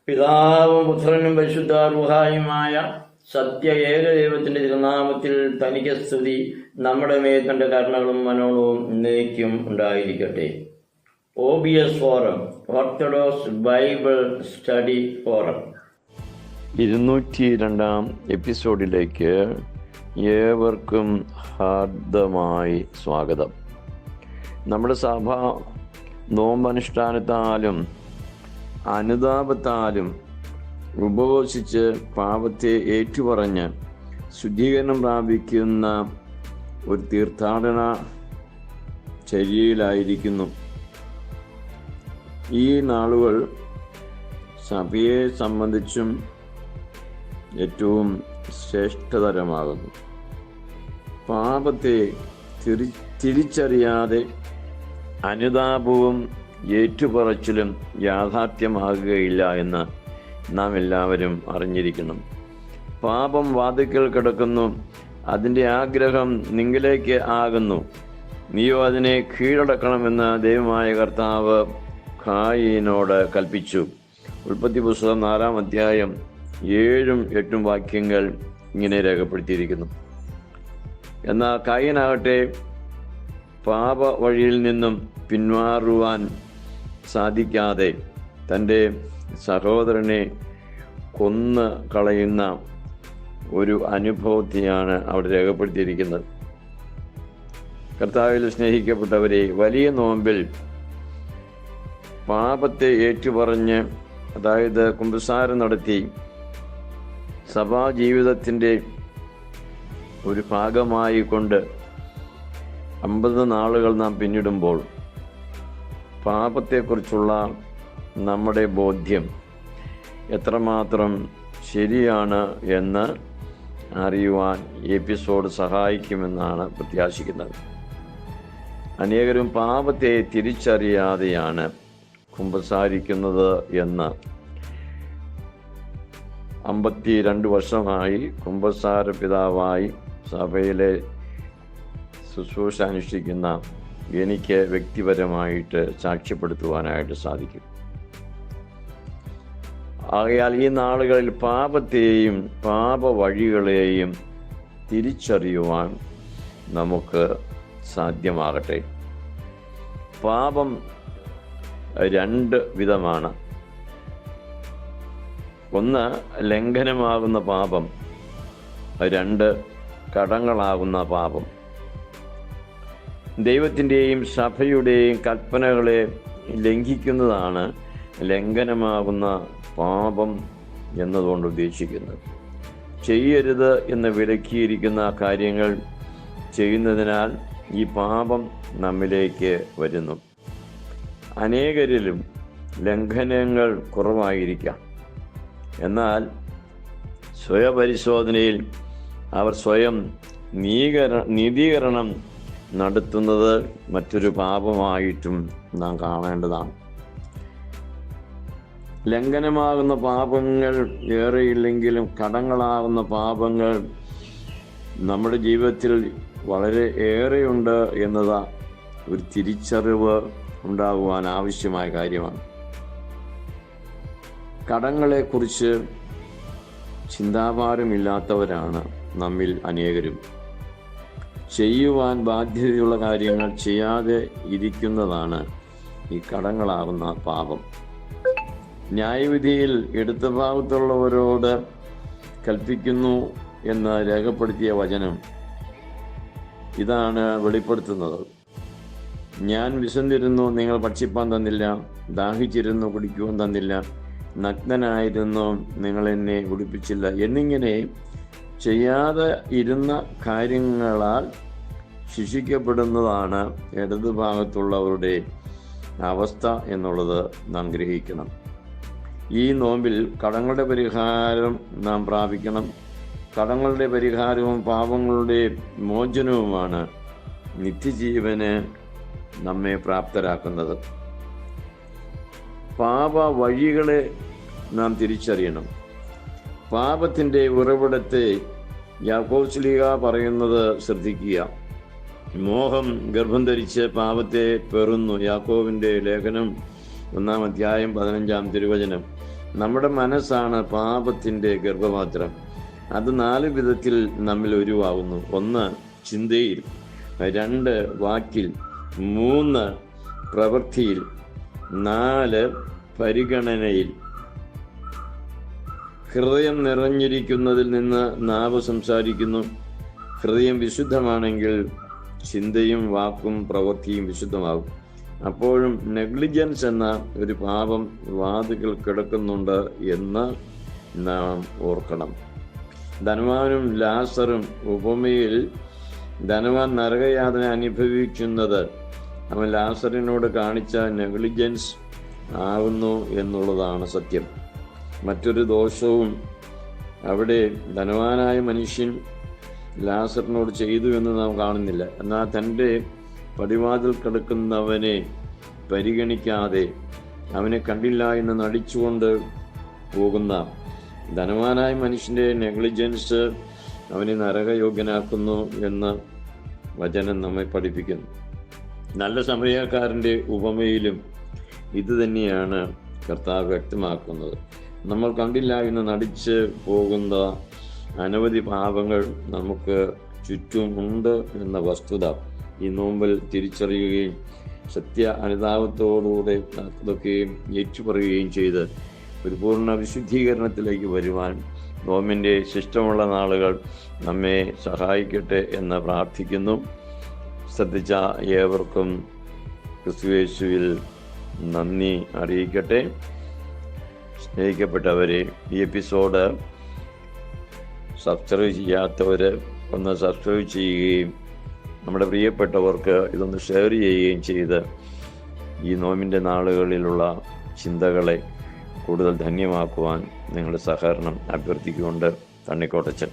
പിതാവും പുത്രനും പരിശുദ്ധ റൂഹായുമായ സത്യ ഏകദൈവത്തിന്റെ തിരുനാമത്തിൽ തനിക്ക് സ്തുതി. നമ്മുടെ മേൽ തന്റെ കരുണകളും മനോണവും എന്നേക്കും ഉണ്ടായിരിക്കട്ടെ. OBS forum, orthodox Bible study forum 202 എപ്പിസോഡിലേക്ക് ഏവർക്കും ഹാർദമായി സ്വാഗതം. നമ്മുടെ സഭ നോമ്പനുഷ്ഠാനത്താലും അനുതാപത്താലും ഉപവസിച്ച് പാപത്തെ ഏറ്റുപറഞ്ഞ് ശുദ്ധീകരണം പ്രാപിക്കുന്ന ഒരു തീർത്ഥാടന ചര്യയിലായിരിക്കുന്നു. ഈ നാളുകൾ സഭയെ സംബന്ധിച്ചും ഏറ്റവും ശ്രേഷ്ഠതരമാകുന്നു. പാപത്തെ തിരിച്ചറിയാതെ അനുതാപവും ഏറ്റുപറച്ചിലും യാഥാർത്ഥ്യമാകുകയില്ല എന്ന് നാം എല്ലാവരും അറിഞ്ഞിരിക്കണം. പാപം വാതിൽക്കൽ കിടക്കുന്നു, അതിൻ്റെ ആഗ്രഹം നിങ്ങളിലേക്ക് ആകുന്നു, നീയോ അതിനെ കീഴടക്കണമെന്ന് ദൈവമായ കർത്താവ് ഖായീനോട് കൽപ്പിച്ചു. ഉൽപ്പത്തി പുസ്തകം 4-ാം അധ്യായം 7-8 വാക്യങ്ങൾ ഇങ്ങനെ രേഖപ്പെടുത്തിയിരിക്കുന്നു. എന്നാൽ ഖായീനാകട്ടെ പാപ വഴിയിൽ നിന്നും പിന്മാറുവാൻ സാധിക്കാതെ തൻ്റെ സഹോദരനെ കൊന്നു കളയുന്ന ഒരു അനുഭവത്തെയാണ് അവിടെ രേഖപ്പെടുത്തിയിരിക്കുന്നത്. കർത്താവിൽ സ്നേഹിക്കപ്പെട്ടവരെ, വലിയ നോമ്പിൽ പാപത്തെ ഏറ്റുപറഞ്ഞ്, അതായത് കുമ്പസാരം നടത്തി സഭാജീവിതത്തിൻ്റെ ഒരു ഭാഗമായി കൊണ്ട് 50 നാളുകൾ നാം പിന്നിടുമ്പോൾ പാപത്തെക്കുറിച്ചുള്ള നമ്മുടെ ബോധ്യം എത്രമാത്രം ശരിയാണ് എന്ന് അറിയുവാൻ എപ്പിസോഡ് സഹായിക്കുമെന്നാണ് പ്രത്യാശിക്കുന്നത്. അനേകരും പാപത്തെ തിരിച്ചറിയാതെയാണ് കുമ്പസാരിക്കുന്നത് എന്ന് 52 വർഷമായി കുമ്പസാര പിതാവായി സഭയിലെ ശുശ്രൂഷ അനുഷ്ഠിക്കുന്ന എനിക്ക് വ്യക്തിപരമായിട്ട് സാക്ഷ്യപ്പെടുത്തുവാനായിട്ട് സാധിക്കും. ആകയാൽ ഈ നാളുകളിൽ പാപത്തെയും പാപ വഴികളെയും തിരിച്ചറിയുവാൻ നമുക്ക് സാധ്യമാകട്ടെ. പാപം 2 വിധമാണ്. ഒന്ന് ലംഘനമാകുന്ന പാപം, 2 കടങ്ങളാകുന്ന പാപം. ദൈവത്തിൻ്റെയും സഭയുടെയും കൽപ്പനകളെ ലംഘിക്കുന്നതാണ് ലംഘനമാകുന്ന പാപം എന്നതുകൊണ്ട് ഉദ്ദേശിക്കുന്നത്. ചെയ്യരുത് എന്ന് വിലക്കിയിരിക്കുന്ന കാര്യങ്ങൾ ചെയ്യുന്നതിനാൽ ഈ പാപം നമ്മിലേക്ക് വരുന്നു. അനേകരിലും ലംഘനങ്ങൾ കുറവായിരിക്കാം, എന്നാൽ സ്വയപരിശോധനയിൽ അവർ സ്വയം നീതീകരണം നടത്തുന്നത് മറ്റൊരു പാപമായിട്ടും നാം കാണേണ്ടതാണ്. ലംഘനമാകുന്ന പാപങ്ങൾ ഏറെയില്ലെങ്കിലും കടങ്ങളാകുന്ന പാപങ്ങൾ നമ്മുടെ ജീവിതത്തിൽ വളരെ ഏറെയുണ്ട് എന്നത് ഒരു തിരിച്ചറിവ് ഉണ്ടാകുവാൻ ആവശ്യമായ കാര്യമാണ്. കടങ്ങളെക്കുറിച്ച് ചിന്താഭാരമില്ലാത്തവരാണ് നമ്മിൽ അനേകരും. ചെയ്യുവാൻ ബാധ്യതയുള്ള കാര്യങ്ങൾ ചെയ്യാതെ ഇരിക്കുന്നതാണ് ഈ കടങ്ങളാകുന്ന പാപം. ന്യായവിധിയിൽ എടുത്ത ഭാഗത്തുള്ളവരോട് കൽപ്പിക്കുന്നു എന്ന് രേഖപ്പെടുത്തിയ വചനം ഇതാണ് വെളിപ്പെടുത്തുന്നത്. ഞാൻ വിശന്നിരുന്നു, നിങ്ങൾ ഭക്ഷിപ്പാൻ തന്നില്ല, ദാഹിച്ചിരുന്നു, കുടിക്കുവാൻ തന്നില്ല, നഗ്നനായിരുന്നു, നിങ്ങൾ എന്നെ ഉടുപ്പിച്ചില്ല എന്നിങ്ങനെ ചെയ്യാതെ ഇരുന്ന കാര്യങ്ങളാൽ ശിക്ഷിക്കപ്പെടുന്നതാണ് ഇടതുഭാഗത്തുള്ളവരുടെ അവസ്ഥ എന്നുള്ളത് നാം ഗ്രഹിക്കണം. ഈ നോമ്പിൽ കടങ്ങളുടെ പരിഹാരം നാം പ്രാപിക്കണം. കടങ്ങളുടെ പരിഹാരവും പാപങ്ങളുടെ മോചനവുമാണ് നിത്യജീവന് നമ്മെ പ്രാപ്തരാക്കുന്നത്. പാപ വഴികളെ നാം തിരിച്ചറിയണം. പാപത്തിൻ്റെ ഉറവിടത്തെ യാക്കോബ് ശ്ലീഹ പറയുന്നത് ശ്രദ്ധിക്കുക. മോഹം ഗർഭം ധരിച്ച് പാപത്തെ പെറുന്നു. യാക്കോബിൻ്റെ ലേഖനം 1-ാം അധ്യായം 15-ാം തിരുവചനം. നമ്മുടെ മനസ്സാണ് പാപത്തിൻ്റെ ഗർഭപാത്രം. അത് 4 വിധത്തിൽ നമ്മിൽ ഉരുവാകുന്നു. 1 ചിന്തയിൽ, 2 വാക്കിൽ, 3 പ്രവൃത്തിയിൽ, 4 പരിഗണനയിൽ. ഹൃദയം നിറഞ്ഞിരിക്കുന്നതിൽ നിന്ന് നാവ് സംസാരിക്കുന്നു. ഹൃദയം വിശുദ്ധമാണെങ്കിൽ ചിന്തയും വാക്കും പ്രവൃത്തിയും വിശുദ്ധമാകും. അപ്പോഴും നെഗ്ലിജൻസ് എന്ന ഒരു പാപം വാതിൽക്കൽ കിടക്കുന്നുണ്ട് എന്ന് നാം ഓർക്കണം. ധനവാനും ലാസറും ഉപമയിൽ ധനവാൻ നരകയാതന അനുഭവിക്കുന്നത് അവൻ ലാസറിനോട് കാണിച്ച നെഗ്ലിജൻസ് ആകുന്നു എന്നുള്ളതാണ് സത്യം. മറ്റൊരു ദോഷവും അവിടെ ധനവാനായ മനുഷ്യൻ ലാസറിനോട് ചെയ്തു എന്ന് നാം കാണുന്നില്ല. എന്നാൽ തൻ്റെ പടിവാതിൽ കിടക്കുന്നവനെ പരിഗണിക്കാതെ അവനെ കണ്ടില്ല എന്ന് നടിച്ചുകൊണ്ട് പോകുന്ന ധനവാനായ മനുഷ്യൻ്റെ നെഗ്ലിജൻസ് അവനെ നരകയോഗ്യനാക്കുന്നു എന്ന് വചനം നമ്മെ പഠിപ്പിക്കുന്നു. നല്ല സമയക്കാരൻ്റെ ഉപമയിലും ഇത് തന്നെയാണ് കർത്താവ് വ്യക്തമാക്കുന്നത്. നമ്മൾ കണ്ടില്ല എന്ന് നടിച്ച് പോകുന്ന അനവധി പാപങ്ങൾ നമുക്ക് ചുറ്റും ഉണ്ട് എന്ന വസ്തുത ഈ നോമ്പിൽ തിരിച്ചറിയുകയും സത്യ അനുതാപത്തോടുകൂടെ അതൊക്കെയും ഏറ്റുപറയുകയും ചെയ്ത് ഒരു പൂർണ്ണ വിശുദ്ധീകരണത്തിലേക്ക് വരുവാൻ നോമ്പിൻ്റെ ശിഷ്ടമുള്ള നാളുകൾ നമ്മെ സഹായിക്കട്ടെ എന്ന് പ്രാർത്ഥിക്കുന്നു. ശ്രദ്ധിച്ച ഏവർക്കും ക്രിസ്തുയേശുവിൽ നന്ദി അറിയിക്കട്ടെ. സ്നേഹിക്കപ്പെട്ടവരെ, ഈ എപ്പിസോഡ് സബ്സ്ക്രൈബ് ചെയ്യാത്തവർ ഒന്ന് സബ്സ്ക്രൈബ് ചെയ്യുകയും നമ്മുടെ പ്രിയപ്പെട്ടവർക്ക് ഇതൊന്ന് ഷെയർ ചെയ്യുകയും ചെയ്ത് ഈ നോമ്പിൻ്റെ നാളുകളിലുള്ള ചിന്തകളെ കൂടുതൽ ധന്യമാക്കുവാൻ നിങ്ങളുടെ സഹകരണം അഭ്യർത്ഥിക്കുകൊണ്ട് തണ്ണിക്കോട്ടച്ചൻ.